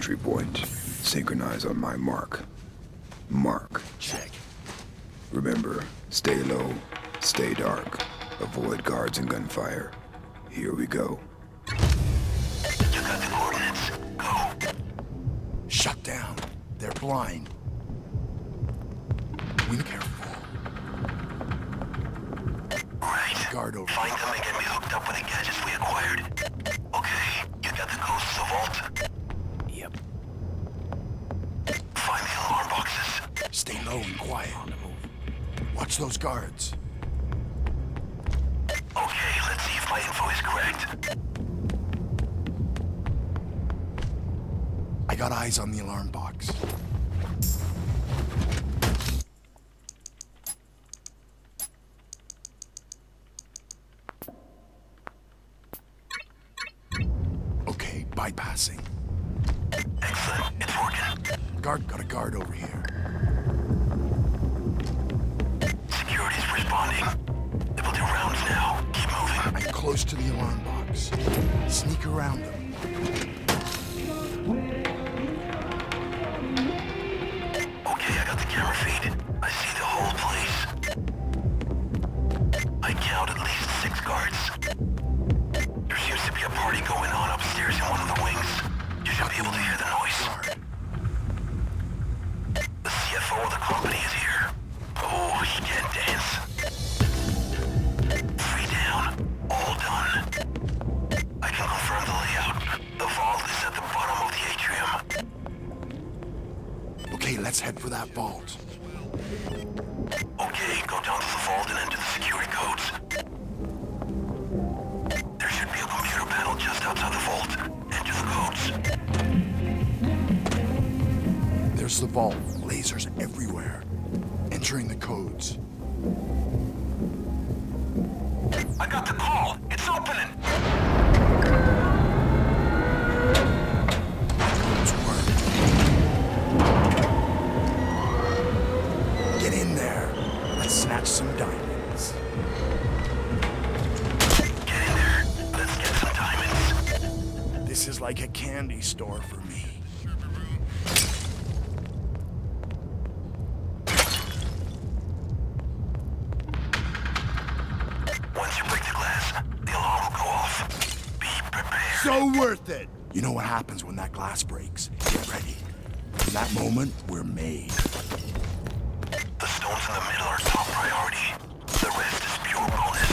entry point. Synchronize on my mark. Mark. Check. Remember, stay low, stay dark. Avoid guards and gunfire. Here we go. You got the coordinates. Go. Shut down. They're blind. Be careful. Right. Guard over. Find them and get me hooked up with the gadgets we acquired. Okay, you got the codes to the vault? Yep. Find the alarm boxes. Stay low and quiet. Watch those guards. Okay, let's see if my info is correct. I got eyes on the alarm box. Okay, bypassing. Excellent, it's working. Got a guard over here. Security's responding. They will do rounds now. Keep moving. I'm close to the alarm box. Sneak around them. Okay, I got the camera feed. I see the whole place. I count at least 6 guards. There seems to be a party going on upstairs in one of the wings. You should be able to hear the noise. Guard. The CFO of the company is here. Oh, he can't dance. 3 down. All done. I can confirm the layout. The vault is at the bottom of the atrium. Okay, let's head for that vault. Okay, go down to the vault and enter the security codes. There should be a computer panel just outside the vault. Enter the codes. There's the vault. Lasers everywhere. Entering the codes. I got the call. It's opening. Codes work. Get in there. Let's snatch some diamonds. Get in there. Let's get some diamonds. This is like a candy store for me. Once you break the glass, the alarm will go off. Be prepared. So worth it! You know what happens when that glass breaks. Get ready. In that moment, we're made. The stones in the middle are top priority. The rest is pure bonus.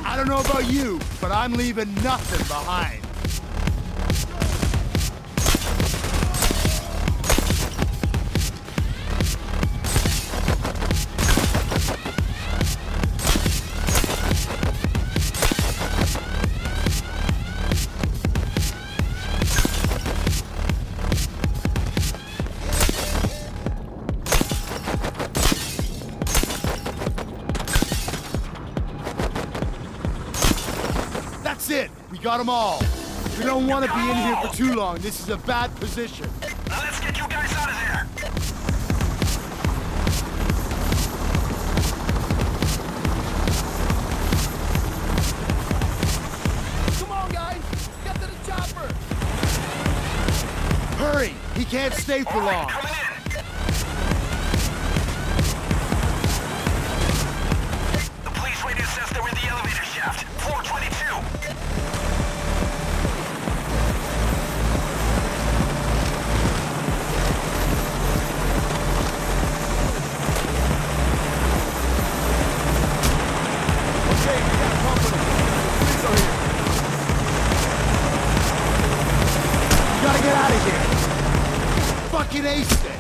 I don't know about you, but I'm leaving nothing behind. That's it! We got them all! We don't want to be in here for too long. This is a bad position. Now let's get you guys out of there. Come on, guys! Get to the chopper! Hurry! He can't stay for All right, long. coming in. The police radio says they're in the elevator shaft. Floor 22. Okay, we got company. Police are here. You gotta get out of here! Fucking ace it!